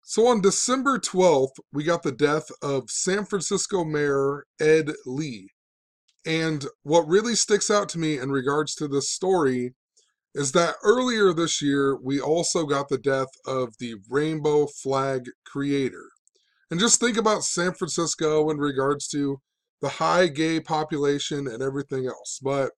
So on December 12th, we got the death of San Francisco Mayor Ed Lee. And what really sticks out to me in regards to this story is that earlier this year, we also got the death of the rainbow flag creator. And just think about San Francisco in regards to the high gay population and everything else. But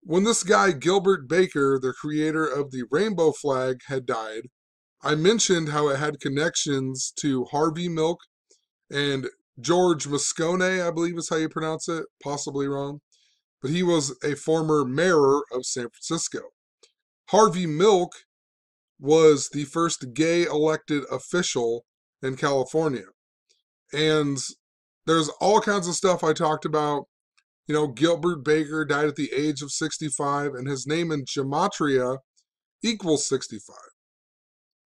when this guy, Gilbert Baker, the creator of the rainbow flag, had died, I mentioned how it had connections to Harvey Milk and George Moscone, I believe is how you pronounce it, possibly wrong. But he was a former mayor of San Francisco. Harvey Milk was the first gay elected official in California. And there's all kinds of stuff I talked about. You know, Gilbert Baker died at the age of 65, and his name in Gematria equals 65.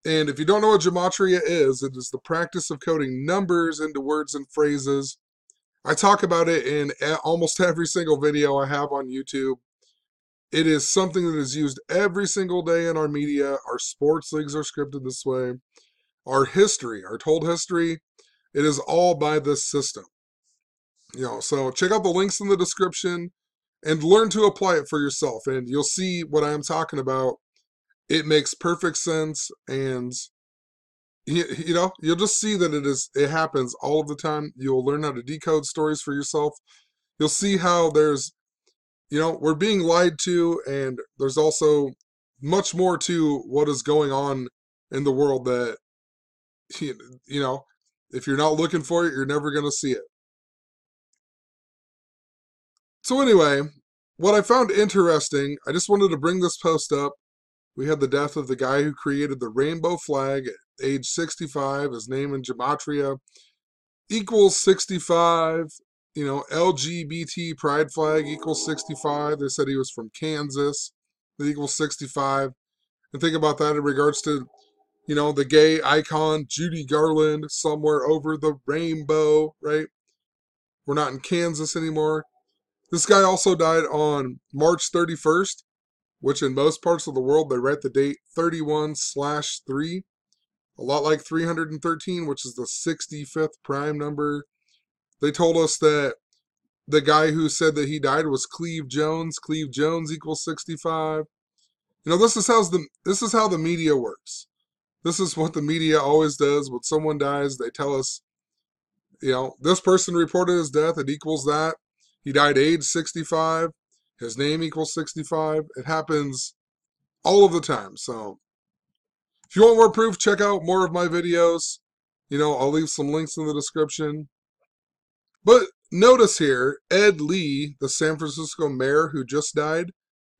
And if you don't know what Gematria is, it is the practice of coding numbers into words and phrases. I talk about it in almost every single video I have on YouTube. It is something that is used every single day in our media. Our sports leagues are scripted this way. Our history, our told history, it is all by this system. So check out the links in the description and learn to apply it for yourself. And you'll see what I'm talking about. It makes perfect sense, and you'll just see that it happens all of the time. You'll learn how to decode stories for yourself. You'll see how we're being lied to, and there's also much more to what is going on in the world that, if you're not looking for it, you're never going to see it. So anyway, what I found interesting, I just wanted to bring this post up. We had the death of the guy who created the rainbow flag at age 65. His name in Gematria equals 65. LGBT pride flag equals 65. They said he was from Kansas. That equals 65. And think about that in regards to, the gay icon, Judy Garland, somewhere over the rainbow, right? We're not in Kansas anymore. This guy also died on March 31st. Which in most parts of the world, they write the date 31/3, a lot like 313, which is the 65th prime number. They told us that the guy who said that he died was Cleve Jones. Cleve Jones equals 65. This is how the media works. This is what the media always does. When someone dies, they tell us, this person reported his death, it equals that. He died age 65. His name equals 65. It happens all of the time. So if you want more proof, check out more of my videos. I'll leave some links in the description. But notice here, Ed Lee, the San Francisco mayor who just died,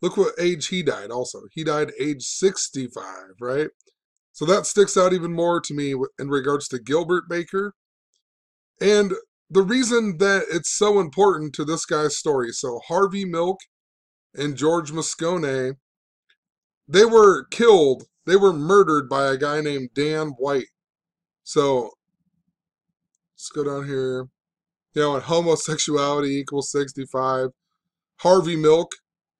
look what age he died also. He died age 65, right? So that sticks out even more to me in regards to Gilbert Baker. And the reason that it's so important to this guy's story, so Harvey Milk and George Moscone, they were killed. They were murdered by a guy named Dan White. So let's go down here. And homosexuality equals 65. Harvey Milk,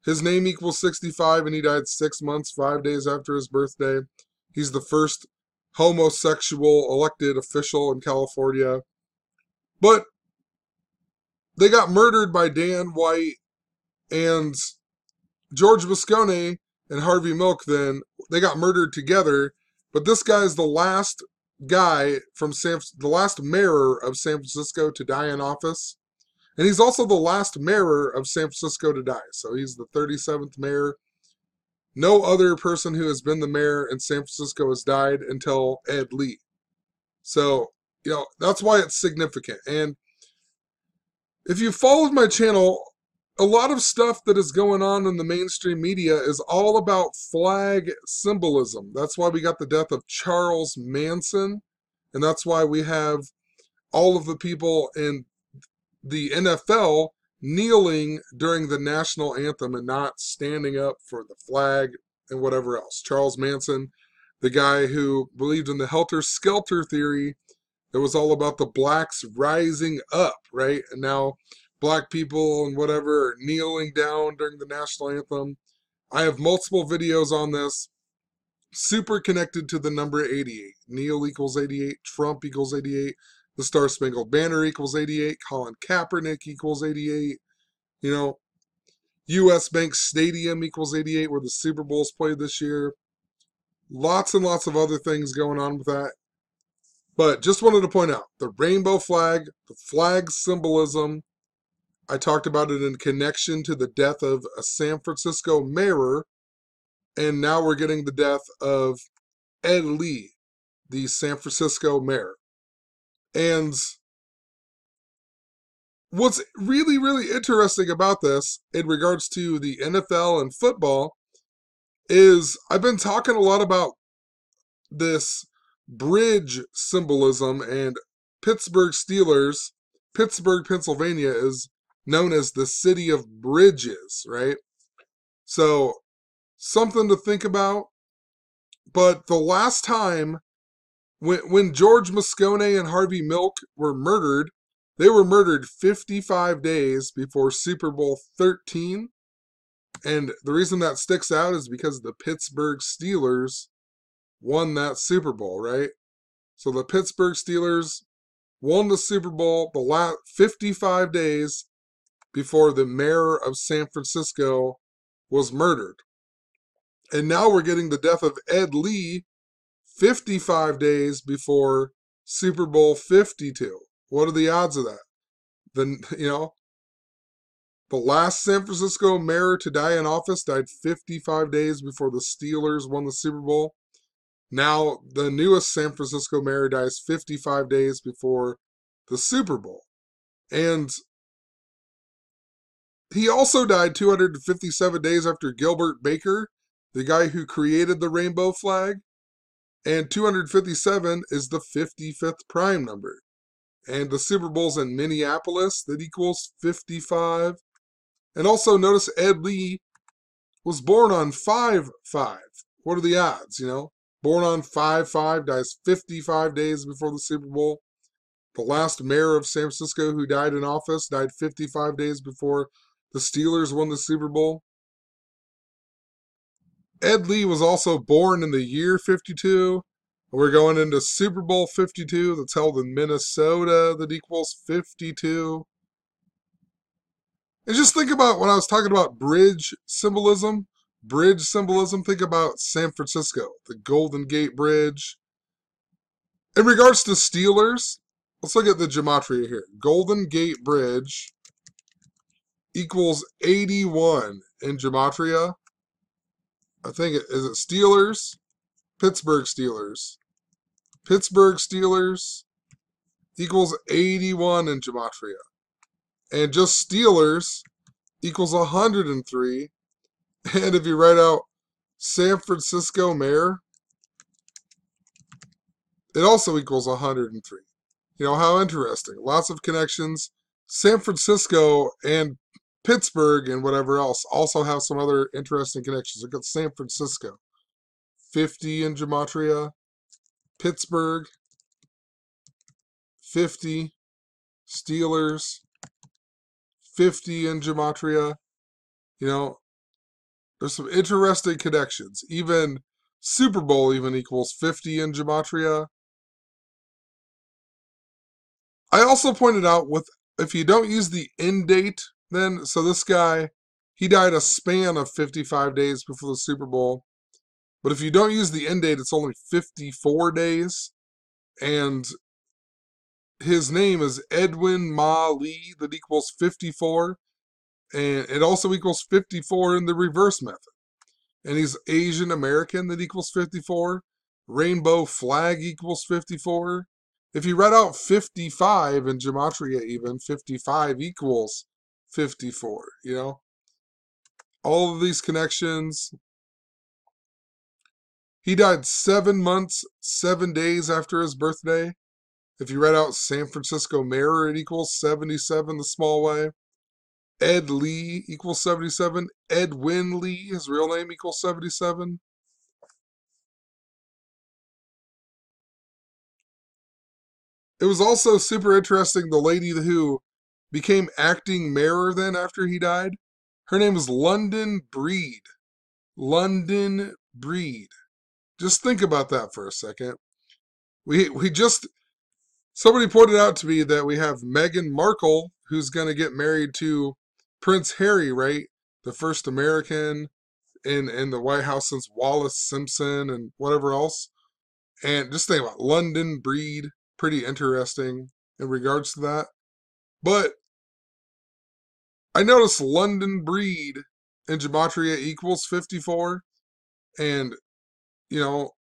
his name equals 65, and he died 6 months, 5 days after his birthday. He's the first homosexual elected official in California. But they got murdered by Dan White, and George Moscone and Harvey Milk, then, they got murdered together. But this guy is the last guy the last mayor of San Francisco to die in office. And he's also the last mayor of San Francisco to die. So he's the 37th mayor. No other person who has been the mayor in San Francisco has died until Ed Lee. So, that's why it's significant. And if you followed my channel, a lot of stuff that is going on in the mainstream media is all about flag symbolism. That's why we got the death of Charles Manson, and that's why we have all of the people in the NFL kneeling during the national anthem and not standing up for the flag and whatever else. Charles Manson, the guy who believed in the helter-skelter theory, it was all about the blacks rising up, right? And now black people and whatever are kneeling down during the national anthem. I have multiple videos on this. super connected to the number 88. Neil equals 88, Trump equals 88, the Star Spangled Banner equals 88, Colin Kaepernick equals 88, you know, US Bank Stadium equals 88, where the Super Bowl's played this year. Lots and lots of other things going on with that. But just wanted to point out the rainbow flag, the flag symbolism. I talked about it in connection to the death of a San Francisco mayor. And now we're getting the death of Ed Lee, the San Francisco mayor. And what's really, really interesting about this in regards to the NFL and football is I've been talking a lot about this bridge symbolism, and Pittsburgh Steelers, Pittsburgh, Pennsylvania is known as the city of bridges, right? So something to think about. But the last time when George Moscone and Harvey Milk were murdered, they were murdered 55 days before Super Bowl 13. And the reason that sticks out is because the Pittsburgh Steelers won that Super Bowl, right? So the Pittsburgh Steelers won the Super Bowl the last 55 days before the mayor of San Francisco was murdered. And now we're getting the death of Ed Lee 55 days before Super Bowl 52. What are the odds of that? The last San Francisco mayor to die in office died 55 days before the Steelers won the Super Bowl. Now, the newest San Francisco mayor dies 55 days before the Super Bowl. And he also died 257 days after Gilbert Baker, the guy who created the rainbow flag. And 257 is the 55th prime number. And the Super Bowl's in Minneapolis, that equals 55. And also notice Ed Lee was born on 5-5. What are the odds, Born on 5-5, dies 55 days before the Super Bowl. The last mayor of San Francisco who died in office died 55 days before the Steelers won the Super Bowl. Ed Lee was also born in the year 52. We're going into Super Bowl 52 that's held in Minnesota that equals 52. And just think about when I was talking about bridge symbolism, think about San Francisco, the Golden Gate Bridge. In regards to Steelers, let's look at the gematria here. Golden Gate Bridge equals 81 in gematria. I think is it Steelers? Pittsburgh Steelers. Pittsburgh Steelers equals 81 in gematria. And just Steelers equals 103. And if you write out San Francisco mayor, it also equals 103. How interesting. Lots of connections. San Francisco and Pittsburgh and whatever else also have some other interesting connections. Look at San Francisco. 50 in gematria. Pittsburgh. 50. Steelers. 50 in gematria. There's some interesting connections. Even Super Bowl even equals 50 in gematria. I also pointed out if you don't use the end date, then, so this guy, he died a span of 55 days before the Super Bowl. But if you don't use the end date, it's only 54 days. And his name is Edwin Ma Lee, that equals 54. And it also equals 54 in the reverse method. And he's Asian American, that equals 54. Rainbow flag equals 54. If you write out 55 in gematria even, 55 equals 54, All of these connections. He died 7 months, 7 days after his birthday. If you write out San Francisco mayor, it equals 77 the small way. Ed Lee equals 77. Edwin Lee, his real name, equals 77. It was also super interesting, the lady who became acting mayor then after he died. Her name was London Breed. London Breed. Just think about that for a second. We just somebody pointed out to me that we have Meghan Markle, who's going to get married to Prince Harry, right? The first American in the White House since Wallace Simpson and whatever else. And just think about London breed, pretty interesting in regards to that. But I noticed London breed in Gematria equals 54. And,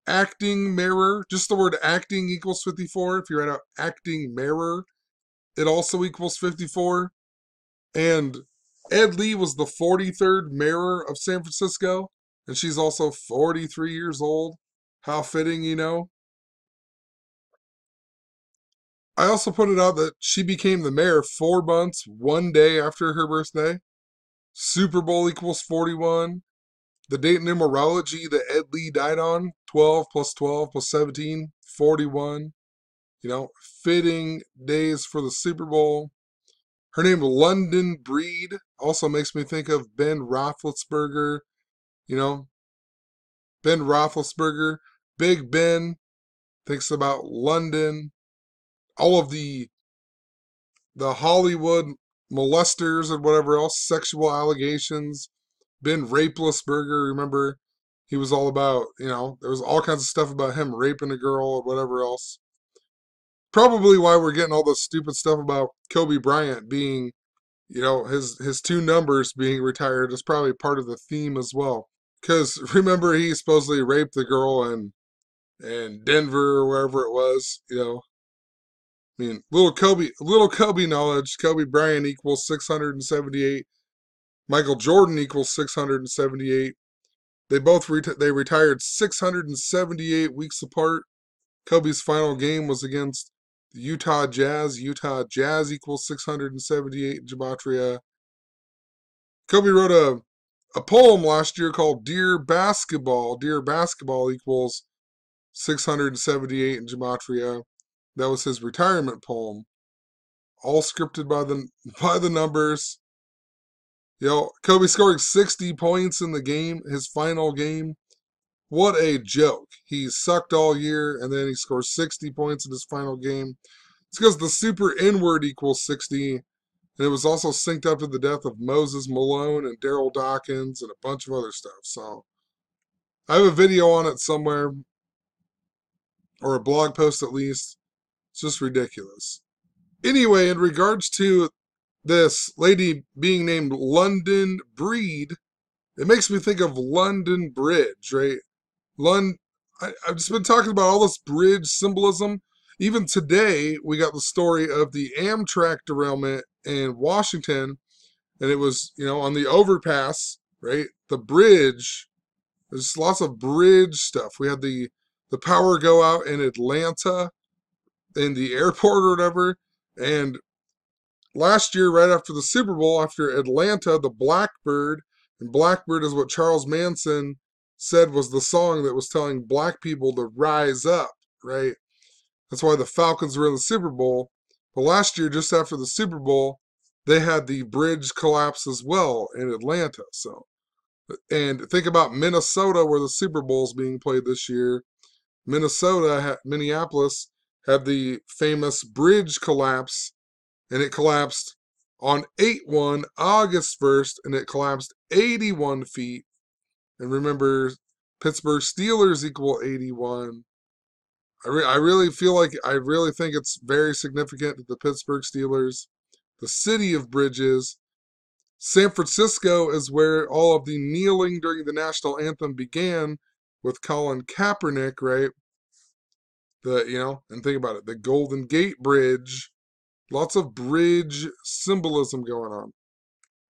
acting mirror, just the word acting equals 54. If you write out acting mirror, it also equals 54. And Ed Lee was the 43rd mayor of San Francisco. And she's also 43 years old. How fitting, I also pointed out that she became the mayor 4 months, 1 day after her birthday. Super Bowl equals 41. The date numerology that Ed Lee died on, 12 plus 12 plus 17, 41. Fitting days for the Super Bowl. Her name, London Breed, also makes me think of Ben Roethlisberger. Ben Roethlisberger. Big Ben thinks about London. All of the Hollywood molesters and whatever else, sexual allegations. Ben Rapelessberger, remember? He was all about, there was all kinds of stuff about him raping a girl or whatever else. Probably why we're getting all this stupid stuff about Kobe Bryant being, his two numbers being retired is probably part of the theme as well. Because remember, he supposedly raped the girl in Denver or wherever it was, I mean, little Kobe knowledge. Kobe Bryant equals 678. Michael Jordan equals 678. They both they retired 678 weeks apart. Kobe's final game was against the Utah Jazz. Utah Jazz equals 678 Gematria. Kobe wrote a poem last year called Dear Basketball. Dear Basketball equals 678 in Gematria. That was his retirement poem. All scripted by the numbers. Kobe scoring 60 points in the game, his final game. What a joke. He sucked all year, and then he scores 60 points in his final game. It's because the super N-word equals 60, and it was also synced up to the death of Moses Malone and Daryl Dawkins and a bunch of other stuff. So I have a video on it somewhere, or a blog post at least. It's just ridiculous. Anyway, in regards to this lady being named London Breed, it makes me think of London Bridge, right? I've just been talking about all this bridge symbolism. Even today, we got the story of the Amtrak derailment in Washington, and it was, on the overpass, right? The bridge. There's lots of bridge stuff. We had the power go out in Atlanta, in the airport or whatever, and last year, right after the Super Bowl, after Atlanta, the Blackbird, and Blackbird is what Charles Manson said was the song that was telling black people to rise up, right? That's why the Falcons were in the Super Bowl. But last year, just after the Super Bowl, they had the bridge collapse as well in Atlanta. So, and think about Minnesota, where the Super Bowl is being played this year. Minneapolis had the famous bridge collapse, and it collapsed on 8/1, August 1st, and it collapsed 81 feet. And remember, Pittsburgh Steelers equal 81. I really think it's very significant that the Pittsburgh Steelers, the city of bridges. San Francisco is where all of the kneeling during the national anthem began with Colin Kaepernick, right? And think about it, the Golden Gate Bridge. Lots of bridge symbolism going on.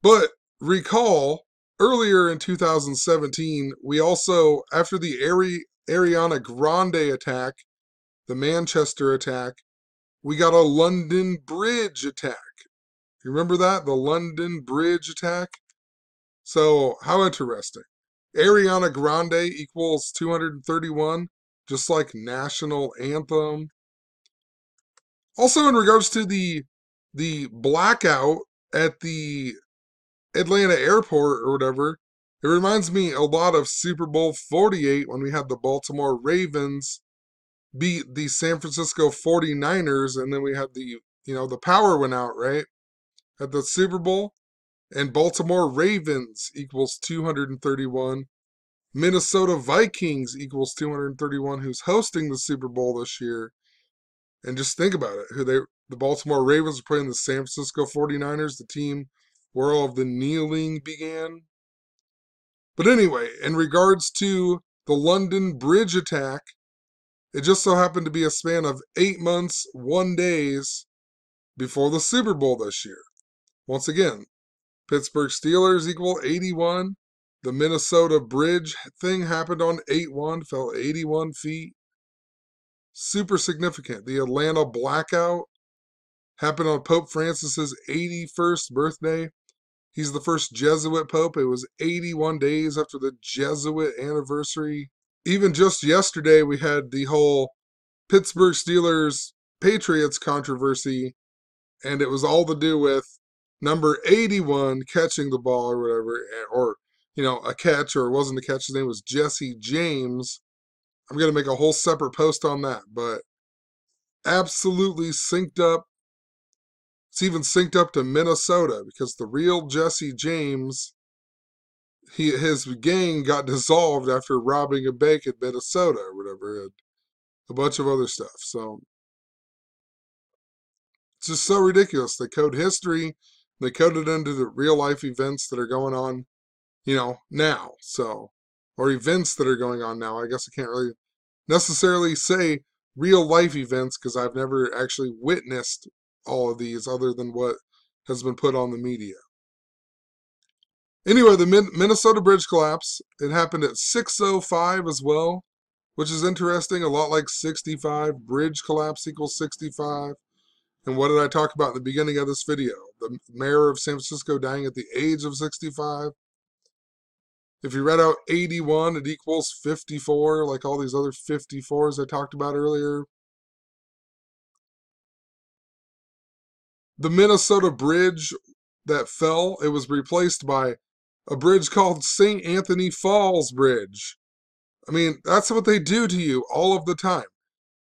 But recall, earlier in 2017, we also, after the Ariana Grande attack, the Manchester attack, we got a London Bridge attack. You remember that? The London Bridge attack? So, how interesting. Ariana Grande equals 231, just like national anthem. Also, in regards to the blackout at the Atlanta airport or whatever, It reminds me a lot of Super Bowl 48 when we had the Baltimore Ravens beat the San Francisco 49ers, and then we had the power went out, right? At the Super Bowl. And Baltimore Ravens equals 231. Minnesota Vikings equals 231, who's hosting the Super Bowl this year. And just think about it. The Baltimore Ravens are playing the San Francisco 49ers, the team where all of the kneeling began. But anyway, in regards to the London Bridge attack, it just so happened to be a span of 8 months, 1 days before the Super Bowl this year. Once again, Pittsburgh Steelers equal 81. The Minnesota Bridge thing happened on 8/1, fell 81 feet. Super significant. The Atlanta blackout happened on Pope Francis's 81st birthday. He's the first Jesuit pope. It was 81 days after the Jesuit anniversary. Even just yesterday, we had the whole Pittsburgh Steelers Patriots controversy, and it was all to do with number 81 catching the ball or whatever, or, a catch, or it wasn't a catch. His name was Jesse James. I'm going to make a whole separate post on that, but absolutely synced up. It's even synced up to Minnesota because the real Jesse James, his gang got dissolved after robbing a bank in Minnesota or whatever, and a bunch of other stuff. So it's just so ridiculous. They code history. They code it into the real life events that are going on, now. So, or events that are going on now. I guess I can't really necessarily say real life events because I've never actually witnessed all of these other than what has been put on the media. Anyway, the Minnesota Bridge collapse, it happened at 6:05 as well, which is interesting. A lot like 65. Bridge collapse equals 65. And what did I talk about in the beginning of this video? The mayor of San Francisco dying at the age of 65. If you read out 81, it equals 54, like all these other 54s I talked about earlier. The Minnesota Bridge that fell, it was replaced by a bridge called St. Anthony Falls Bridge. I mean, that's what they do to you all of the time.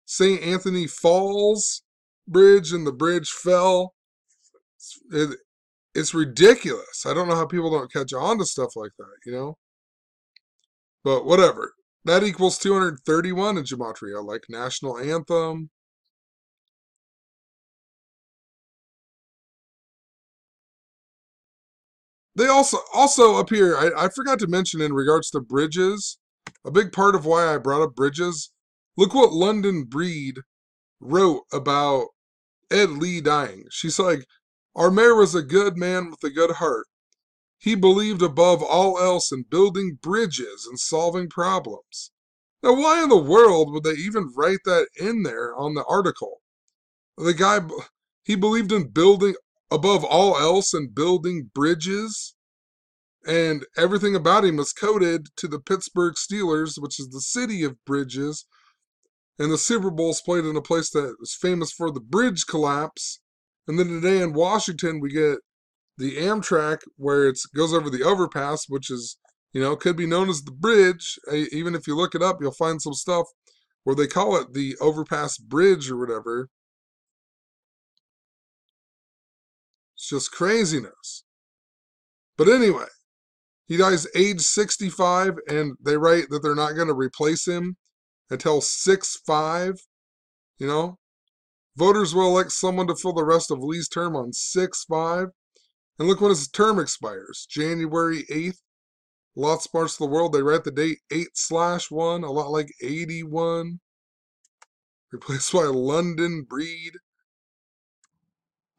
St. Anthony Falls Bridge, and the bridge fell. It's ridiculous. I don't know how people don't catch on to stuff like that, But whatever. That equals 231 in Gematria, like national anthem. They also up here, I forgot to mention in regards to bridges, a big part of why I brought up bridges. Look what London Breed wrote about Ed Lee dying. She's like, our mayor was a good man with a good heart. He believed above all else in building bridges and solving problems. Now, why in the world would they even write that in there on the article? The guy, he believed in building above all else in building bridges, and everything about him was coded to the Pittsburgh Steelers, which is the city of bridges. And the Super Bowl's played in a place that was famous for the bridge collapse. And then today in Washington, we get the Amtrak where it goes over the overpass, which is, could be known as the bridge. Even if you look it up, you'll find some stuff where they call it the overpass bridge or whatever. It's just craziness. But anyway, he dies age 65, and they write that they're not going to replace him until 6/5. Voters will elect someone to fill the rest of Lee's term on 6/5. And look when his term expires, January 8th. Lots of parts of the world, they write the date 8/1, a lot like 81. Replaced by London Breed.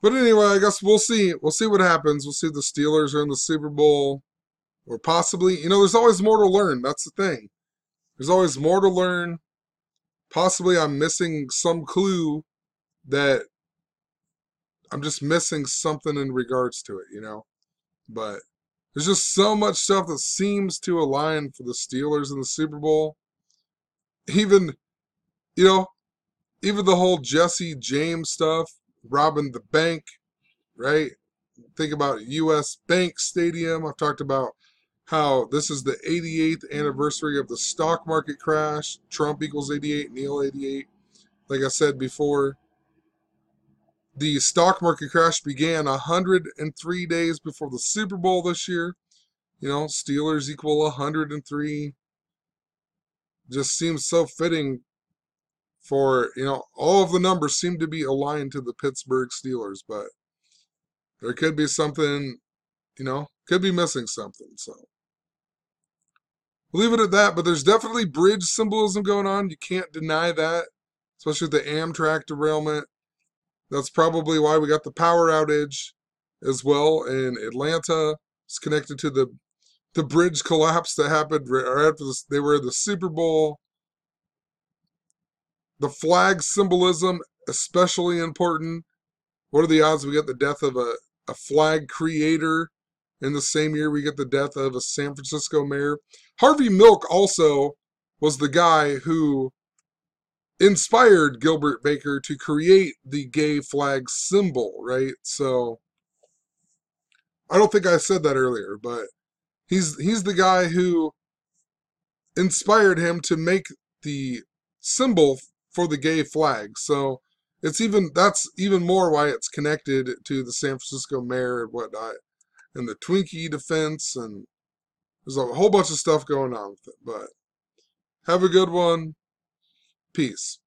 But anyway, I guess we'll see. We'll see what happens. We'll see if the Steelers are in the Super Bowl. Or possibly, there's always more to learn. That's the thing. There's always more to learn. Possibly I'm missing some clue that I'm just missing something in regards to it, But there's just so much stuff that seems to align for the Steelers in the Super Bowl. Even the whole Jesse James stuff, robbing the bank, right? Think about U.S. Bank Stadium. I've talked about how this is the 88th anniversary of the stock market crash. Trump equals 88, Neil 88. Like I said before, the stock market crash began 103 days before the Super Bowl this year. You know, Steelers equal 103. Just seems so fitting for, you know, all of the numbers seem to be aligned to the Pittsburgh Steelers, but there could be something, you know, could be missing something. So we'll leave it at that, but there's definitely bridge symbolism going on. You can't deny that, especially with the Amtrak derailment. That's probably why we got the power outage as well in Atlanta. It's connected to the bridge collapse that happened right after they were in the Super Bowl. The flag symbolism, especially important. What are the odds we get the death of a flag creator in the same year we get the death of a San Francisco mayor? Harvey Milk also was the guy who inspired Gilbert Baker to create the gay flag symbol, right? So I don't think I said that earlier, but he's the guy who inspired him to make the symbol for the gay flag. So that's even more why it's connected to the San Francisco mayor and whatnot, and the Twinkie defense, and there's a whole bunch of stuff going on with it. But have a good one. Peace.